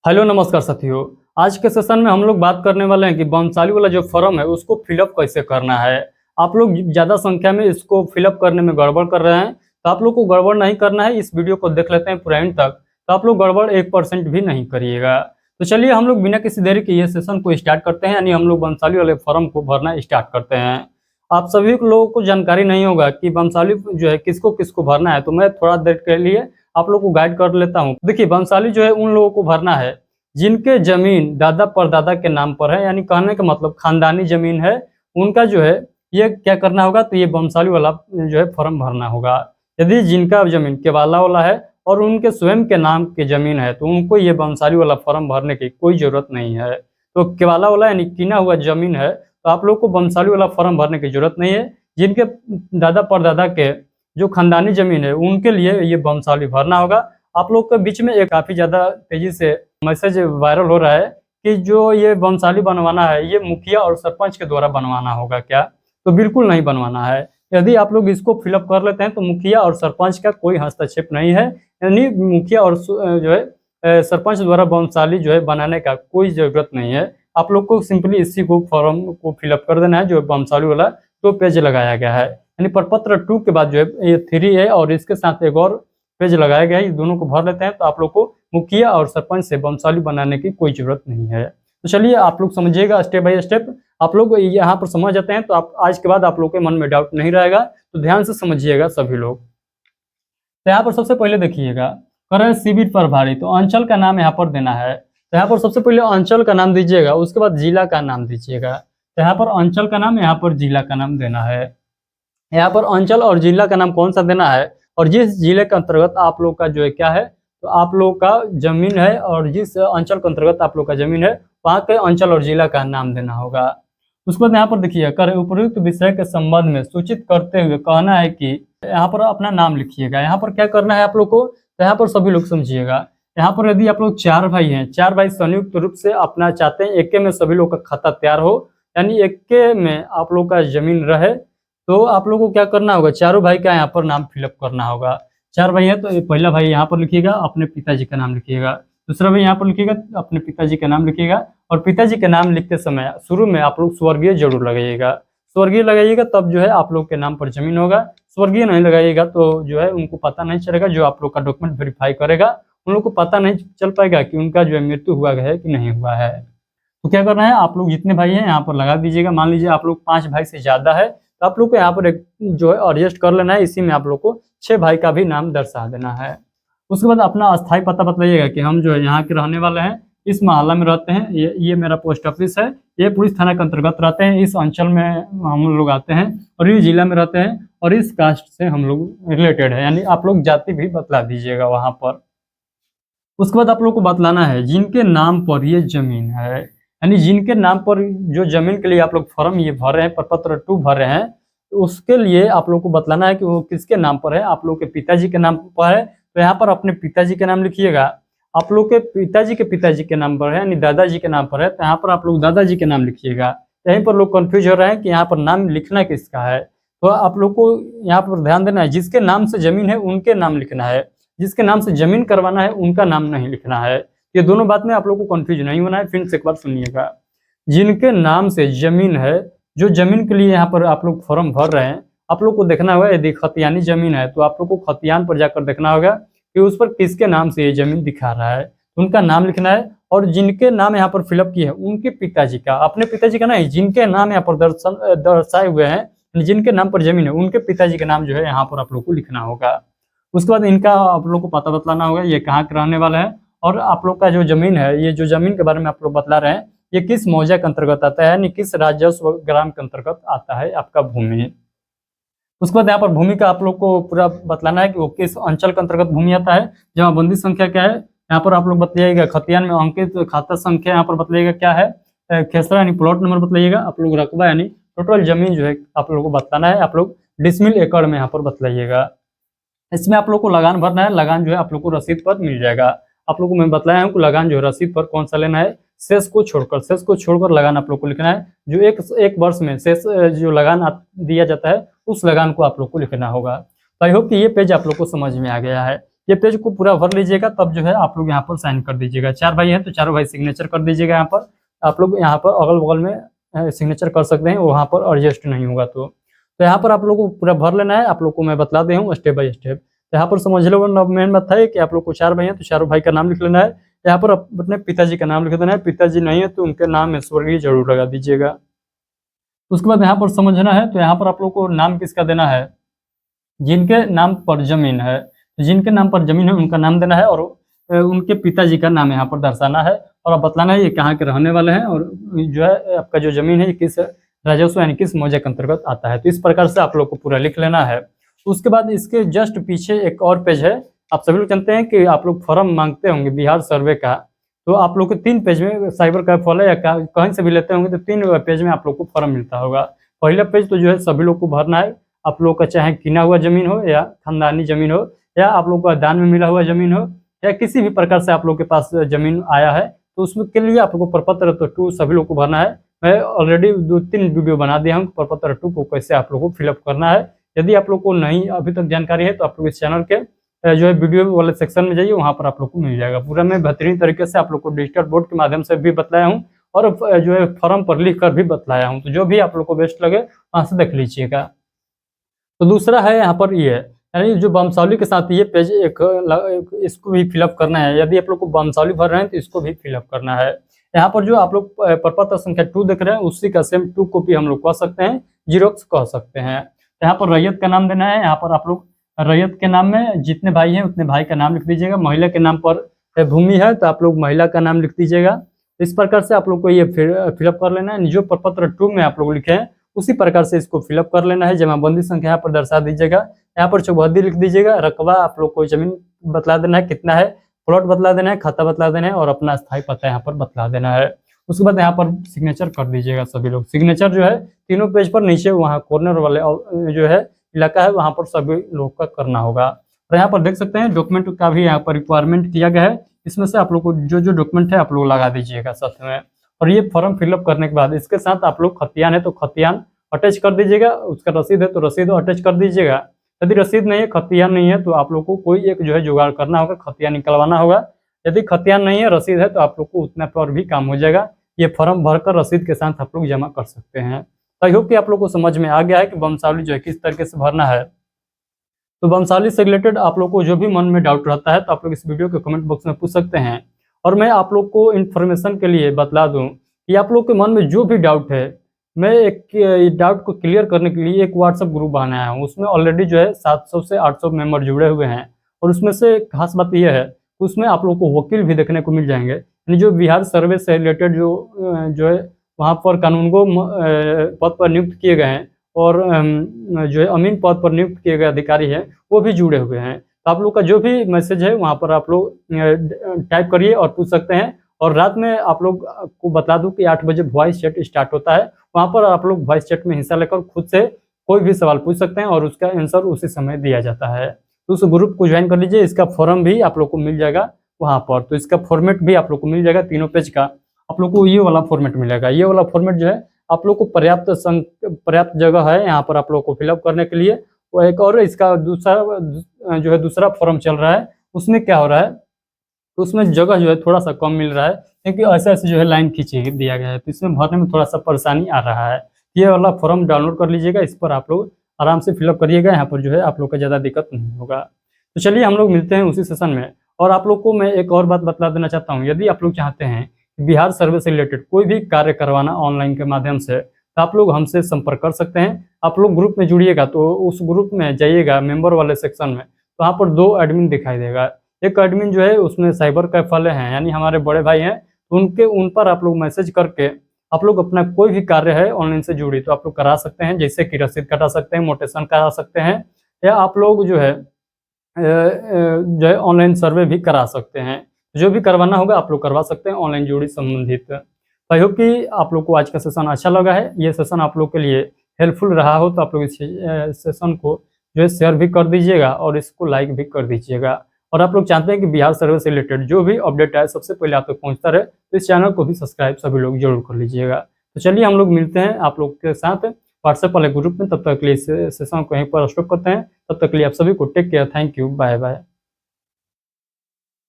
Hello नमस्कार साथियों। आज के सेशन में हम लोग बात करने वाले हैं कि बमसाली वाला जो फॉर्म है उसको फिलअप कैसे करना है। आप लोग ज़्यादा संख्या में इसको फिलअप करने में गड़बड़ कर रहे हैं, तो आप लोग को गड़बड़ नहीं करना है। इस वीडियो को देख लेते हैं पूरा एंड तक, तो आप लोग गड़बड़ 1% भी नहीं करिएगा। तो चलिए हम लोग बिना किसी देरी के ये सेशन को स्टार्ट करते हैं, यानी हम लोग बमसाली वाले फॉर्म को भरना स्टार्ट करते हैं। आप सभी लोगों को जानकारी नहीं होगा कि बमसाली जो है किसको किसको भरना है, तो मैं थोड़ा देर के लिए आप लोग को गाइड कर लेता हूँ। देखिए, बमसाली जो है उन लोगों को भरना है जिनके जमीन दादा परदादा के नाम पर है, यानी कहने का मतलब खानदानी जमीन है उनका जो है ये क्या करना होगा, तो ये बमसाली वाला जो है फॉर्म भरना होगा। यदि जिनका जमीन केवाला वाला है और उनके स्वयं के नाम की जमीन है तो उनको ये बमसाली वाला फॉर्म भरने की कोई जरूरत नहीं है। तो केवाला वाला यानी कीना हुआ जमीन है तो आप लोग को बमसाली वाला फॉर्म भरने की जरूरत नहीं है। जिनके दादा परदादा के जो खानदानी जमीन है उनके लिए ये बमसाली भरना होगा। आप लोग के बीच में एक काफी ज्यादा तेजी से मैसेज वायरल हो रहा है कि जो ये बमसाली बनवाना है ये मुखिया और सरपंच के द्वारा बनवाना होगा क्या, तो बिल्कुल नहीं बनवाना है। यदि आप लोग इसको फिलअप कर लेते हैं तो मुखिया और सरपंच का कोई हस्तक्षेप नहीं है, यानी मुखिया और जो है सरपंच द्वारा बमसाली जो है बनाने का कोई जरूरत नहीं है। आप लोग को सिंपली इसी को फॉर्म को फिलअप कर देना है जो बमसाली वाला तो पेज लगाया गया है, यानी प्रपत्र 2 के बाद जो है ये 3 है और इसके साथ एक और पेज लगाया गया है। इस दोनों को भर लेते हैं तो आप लोग को मुखिया और सरपंच से बमसाली बनाने की कोई जरूरत नहीं है। तो चलिए आप लोग समझिएगा स्टेप बाय स्टेप। आप लोग यहाँ पर समझ जाते हैं तो आप आज के बाद आप लोग के मन में डाउट नहीं रहेगा, तो ध्यान से समझिएगा सभी लोग। तो यहाँ पर सबसे पहले देखिएगा, कर शिविर प्रभारी, तो अंचल का नाम यहाँ पर देना है। तो यहाँ पर सबसे पहले अंचल का नाम दीजिएगा, उसके बाद जिला का नाम दीजिएगा। तो यहाँ पर अंचल का नाम, यहाँ पर जिला का नाम देना है। यहाँ पर अंचल और जिला का नाम कौन सा देना है, और जिस जिले के अंतर्गत आप लोग का जो है क्या है, तो आप लोग का जमीन है और जिस अंचल के अंतर्गत आप लोग का जमीन है वहाँ के अंचल और जिला का नाम देना होगा। उसके बाद यहाँ पर देखिए, कर उपयुक्त विषय के संबंध में सूचित करते हुए कहना है कि यहाँ पर अपना नाम लिखिएगा। यहाँ पर क्या करना है आप लोग को, तो यहाँ पर सभी लोग समझिएगा। यहाँ पर यदि आप लोग 4 भाई हैं, 4 भाई संयुक्त रूप से अपना चाहते हैं एक में सभी लोग का खाता तैयार हो, यानी एक में आप लोग का जमीन रहे, तो आप लोगों को क्या करना होगा, चारों भाई का यहाँ पर नाम फिलअप करना होगा। 4 भाई है तो पहला भाई यहाँ पर लिखिएगा, अपने पिताजी का नाम लिखिएगा। दूसरा भाई यहाँ पर लिखिएगा, अपने पिताजी का नाम लिखिएगा। और पिताजी का नाम लिखते समय शुरू में आप लोग स्वर्गीय जरूर लगाइएगा। स्वर्गीय लगाइएगा तब जो है आप लोग के नाम पर जमीन होगा। स्वर्गीय नहीं लगाइएगा तो जो है उनको पता नहीं चलेगा, जो आप लोग का डॉक्यूमेंट वेरीफाई करेगा उन लोग को पता नहीं चल पाएगा कि उनका जो है मृत्यु हुआ है कि नहीं हुआ है। तो क्या करना है, आप लोग जितने भाई हैं यहाँ पर लगा दीजिएगा। मान लीजिए आप लोग 5 भाई से ज्यादा है तो आप लोग को यहाँ पर एक जो है एडजस्ट कर लेना है, इसी में आप लोग को 6 भाई का भी नाम दर्शा देना है। उसके बाद अपना अस्थायी पता बताइएगा कि हम जो है यहाँ के रहने वाले हैं, इस मोहल्ला में रहते हैं, ये मेरा पोस्ट ऑफिस है, ये पुलिस थाना के अंतर्गत रहते हैं, इस अंचल में हम लोग आते हैं और ये जिला में रहते हैं और इस कास्ट से हम लोग रिलेटेड है, यानी आप लोग जाति भी बतला दीजिएगा वहाँ पर। उसके बाद आप लोग को बतलाना है जिनके नाम पर ये जमीन है, यानी जिनके नाम पर जो जमीन के लिए आप लोग फॉर्म ये भर रहे हैं, प्रपत्र 2 भर रहे हैं, तो उसके लिए आप लोग को बतलाना है कि वो किसके नाम पर है। आप लोग के पिताजी के नाम पर है तो यहाँ पर अपने पिताजी के नाम लिखिएगा। आप लोग के पिताजी के नाम पर है, यानी दादाजी के नाम पर है, तो यहाँ पर आप लोग दादाजी के नाम लिखिएगा। यहीं पर लोग कंफ्यूज हो रहे हैं कि यहाँ पर नाम लिखना किसका है, तो आप लोग को यहाँ पर ध्यान देना है, जिसके नाम से जमीन है उनके नाम लिखना है, जिसके नाम से जमीन करवाना है उनका नाम नहीं लिखना है। ये दोनों बात में आप लोग को कंफ्यूज नहीं होना है। फिर से एक बार सुनिएगा, जिनके नाम से जमीन है, जो जमीन के लिए यहाँ पर आप लोग फॉर्म भर रहे हैं, आप लोग को देखना होगा यदि खतियानी जमीन है तो आप लोग को खतियान पर जाकर देखना होगा कि उस पर किसके नाम से ये जमीन दिखा रहा है, उनका नाम लिखना है। और जिनके नाम यहाँ पर फिलअप किए हैं उनके पिताजी का, अपने पिताजी का नहीं, जिनके नाम यहाँ पर दर्शाए हुए हैं, जिनके नाम पर जमीन है उनके पिताजी का नाम जो है यहाँ पर आप लोग को लिखना होगा। उसके बाद इनका आप लोग को पता बतलाना होगा, ये कहाँ के रहने वाले हैं और आप लोग का जो जमीन है, ये जो जमीन के बारे में आप लोग बतला रहे हैं, ये किस मौजा के अंतर्गत आता है, यानी किस राजस्व ग्राम के अंतर्गत आता है आपका भूमि। उसके बाद यहाँ पर भूमि का आप लोग को पूरा बतलाना है कि वो किस अंचल के अंतर्गत भूमि आता है, जमाबंदी संख्या क्या है, यहाँ पर आप लोग बतलाइएगा। खतियान में अंकित खाता संख्या यहाँ पर बतलाइएगा क्या है, खेसरा यानी प्लॉट नंबर बतलाइएगा। आप लोग रकबा यानी टोटल जमीन जो है आप लोग को बताना है, आप लोग डिसमिल एकड़ में यहाँ पर बतलाइएगा। इसमें आप लोग को लगान भरना है, लगान जो है आप लोग को रसीद पर मिल जाएगा। आप लोग को मैं बताया हूँ कि लगान जो है रसीद पर कौन सा लेना है, शेष को छोड़कर लगान आप लोग को लिखना है। जो एक वर्ष में शेष जो लगान दिया जाता है उस लगान को आप लोग को लिखना होगा। तो आई होप कि ये पेज आप लोग को समझ में आ गया है। ये पेज को पूरा भर लीजिएगा, तब जो है आप लोग यहाँ पर साइन कर दीजिएगा। 4 भाई हैं तो चारों भाई सिग्नेचर कर दीजिएगा। यहाँ पर आप लोग यहाँ पर अगल बगल में सिग्नेचर कर सकते हैं, वहाँ पर एडजस्ट नहीं होगा तो यहाँ पर आप लोग को पूरा भर लेना है। आप लोग को मैं बता दे हूँ स्टेप बाय स्टेप। तो यहाँ पर समझ लो, मेन बात है कि आप लोग को 4 भाई हैं तो चारों भाई का नाम लिख लेना है। यहाँ पर अपने पिताजी का नाम लिख देना है, पिताजी नहीं है तो उनके नाम में स्वर्गीय जरूर लगा दीजिएगा। उसके बाद यहाँ पर समझना है, तो यहाँ पर आप लोग को नाम किसका देना है, जिनके नाम पर जमीन है, जिनके नाम पर जमीन है उनका नाम देना है, और उनके पिताजी का नाम यहाँ पर दर्शाना है, और अब बतलाना है ये कहाँ के रहने वाले हैं, और जो है आपका जो जमीन है ये किस राजस्व यानी किस मौजे के अंतर्गत आता है। तो इस प्रकार से आप लोग को पूरा लिख लेना है। उसके बाद इसके जस्ट पीछे एक और पेज है। आप सभी लोग जानते हैं कि आप लोग फॉर्म मांगते होंगे बिहार सर्वे का, तो आप लोग को 3 पेज में साइबर कैफ वाला या कहीं से भी लेते होंगे तो 3 पेज में आप लोग को फॉर्म मिलता होगा। पहला पेज तो जो है सभी लोग को भरना है। आप लोग का चाहे किना हुआ जमीन हो या खानदानी जमीन हो या आप लोग का दान में मिला हुआ जमीन हो या किसी भी प्रकार से आप लोग के पास जमीन आया है, तो उसमें के लिए आप लोग को प्रपत्र तो 2 सभी लोग को भरना है। मैं ऑलरेडी 2-3 वीडियो बना दिया हूँ प्रपत्र 2 को कैसे आप लोग को फिलअप करना है। यदि आप लोग को नहीं अभी तक जानकारी है तो आप लोग इस चैनल के जो है वीडियो वाले सेक्शन में जाइए, वहाँ पर आप लोग को मिल जाएगा। पूरा मैं बेहतरीन तरीके से आप लोग को डिजिटल बोर्ड के माध्यम से भी बताया हूँ और जो है फॉर्म पर लिख कर भी बताया हूँ। तो जो भी आप लोग को बेस्ट लगे वहाँ से देख लीजिएगा। तो दूसरा है यहाँ पर ये, यानी जो वंशावली के साथ ये पेज इसको भी फिलअप करना है। यदि आप लोग को वंशावली भर रहे हैं तो इसको भी फिलअप करना है। यहाँ पर जो आप लोग प्रपत्र संख्या 2 देख रहे हैं उसी का सेम 2 कॉपी हम लोग कह सकते हैं, जीरोक्स कह सकते हैं। यहाँ पर रैयत का नाम देना है। यहाँ पर आप लोग रैयत के नाम में जितने भाई हैं उतने भाई का नाम लिख दीजिएगा। महिला के नाम पर भूमि है तो आप लोग महिला का नाम लिख दीजिएगा। इस प्रकार से आप लोग को ये फिलअप कर लेना है। जो प्रपत्र 2 में आप लोग लिखे हैं उसी प्रकार से इसको फिलअप कर लेना है। जमाबंदी संख्या यहाँ पर दर्शा दीजिएगा। यहाँ पर चौबंदी लिख दीजिएगा। रकबा आप लोग को जमीन बतला देना है कितना है, प्लॉट बतला देना है, खाता बतला देना है और अपना स्थायी पता यहाँ पर बतला देना है। उसके बाद यहाँ पर सिग्नेचर कर दीजिएगा सभी लोग। सिग्नेचर जो है तीनों पेज पर नीचे वहाँ कॉर्नर वाले जो है इलाका है वहाँ पर सभी लोग का करना होगा। और यहाँ पर देख सकते हैं डॉक्यूमेंट का भी यहाँ पर रिक्वायरमेंट किया गया है। इसमें से आप लोग को जो डॉक्यूमेंट है आप लोग लगा दीजिएगा साथ में। और ये फॉर्म फिलअप करने के बाद इसके साथ आप लोग खतियान है तो खतियान अटैच कर दीजिएगा। उसका रसीद है तो रसीद अटैच कर दीजिएगा। यदि रसीद नहीं है, खतियान नहीं है, तो आप लोग को कोई एक जो है जुगाड़ करना होगा, खतियान निकलवाना होगा। यदि खतियान नहीं है, रसीद है, तो आप लोग को उतना पर भी काम हो जाएगा। ये फॉर्म भरकर रसीद के साथ आप लोग जमा कर सकते हैं। तो आई होप कि आप लोग को समझ में आ गया है कि वंशावली जो है किस तरीके से भरना है। तो वंशावली से रिलेटेड आप लोग को जो भी मन में डाउट रहता है तो आप लोग इस वीडियो के कमेंट बॉक्स में पूछ सकते हैं। और मैं आप लोग को इन्फॉर्मेशन के लिए बतला दूं कि आप लोग के मन में जो भी डाउट है, मैं एक डाउट को क्लियर करने के लिए एक व्हाट्सएप ग्रुप बनाया हूँ। उसमें ऑलरेडी जो है 700 से 800 मेंबर जुड़े हुए हैं। और उसमें से खास बात यह है उसमें आप लोग को वकील भी देखने को मिल जाएंगे। यानी जो बिहार सर्वे से रिलेटेड जो है वहाँ पर कानूनगो पद पर नियुक्त किए गए हैं और जो है अमीन पद पर नियुक्त किए गए अधिकारी हैं वो भी जुड़े हुए हैं। तो आप लोग का जो भी मैसेज है वहाँ पर आप लोग टाइप करिए और पूछ सकते हैं। और रात में आप लोग को बता दूं कि 8 बजे वॉइस चैट स्टार्ट होता है। वहाँ पर आप लोग वॉइस चैट में हिस्सा लेकर खुद से कोई भी सवाल पूछ सकते हैं और उसका आंसर उसी समय दिया जाता है। तो उस ग्रुप को ज्वाइन कर लीजिए। इसका फॉर्म भी आप लोग को मिल जाएगा वहाँ पर। तो इसका फॉर्मेट भी आप लोग को मिल जाएगा। तीनों पेज का आप लोग को ये वाला फॉर्मेट मिलेगा। ये वाला फॉर्मेट जो है आप लोग को पर्याप्त जगह है यहाँ पर आप लोग को फिलअप करने के लिए। वो एक और इसका दूसरा फॉर्म चल रहा है, उसमें क्या हो रहा है, तो उसमें जगह जो है थोड़ा सा कम मिल रहा है क्योंकि ऐसे ऐसे जो है लाइन खींचे दिया गया है। तो इसमें भरने में थोड़ा सा परेशानी आ रहा है। ये वाला फॉर्म डाउनलोड कर लीजिएगा। इस पर आप लोग आराम से फिलअप करिएगा। यहाँ पर जो है आप लोग का ज़्यादा दिक्कत नहीं होगा। तो चलिए हम लोग मिलते हैं उसी सेशन में। और आप लोग को मैं एक और बात बतला देना चाहता हूँ, यदि आप लोग चाहते हैं बिहार सर्वे से रिलेटेड कोई भी कार्य करवाना ऑनलाइन के माध्यम से, तो आप लोग हमसे संपर्क कर सकते हैं। आप लोग ग्रुप में जुड़िएगा तो उस ग्रुप में जाइएगा मेंबर वाले सेक्शन में, तो वहाँ पर 2 एडमिन दिखाई देगा। एक एडमिन जो है उसमें साइबर कैफ वाले हैं यानी हमारे बड़े भाई हैं, तो उन पर आप लोग मैसेज करके आप लोग अपना कोई भी कार्य है ऑनलाइन से जुड़ी तो आप लोग करा सकते हैं। जैसे कि रसीद कटा सकते हैं, मोटेशन करा सकते हैं, या आप लोग जो है ऑनलाइन सर्वे भी करा सकते हैं। जो भी करवाना होगा आप लोग करवा सकते हैं ऑनलाइन जुड़ी संबंधित। आई होप कि आप लोग को आज का सेशन अच्छा लगा है। ये सेशन आप लोग के लिए हेल्पफुल रहा हो तो आप लोग इस सेशन को जो है शेयर भी कर दीजिएगा और इसको लाइक भी कर दीजिएगा। और आप लोग चाहते हैं कि बिहार सर्वे से रिलेटेड जो भी अपडेट आए सबसे पहले आप तक पहुंचता रहे, तो इस चैनल को भी सब्सक्राइब सभी लोग जरूर कर लीजिएगा। तो चलिए हम लोग मिलते हैं आप लोग के साथ व्हाट्सएप वाले ग्रुप में। तब तक के लिए सेशन को यहीं पर स्टॉप करते हैं। तब तक के लिए आप सभी को take care, thank you, bye bye.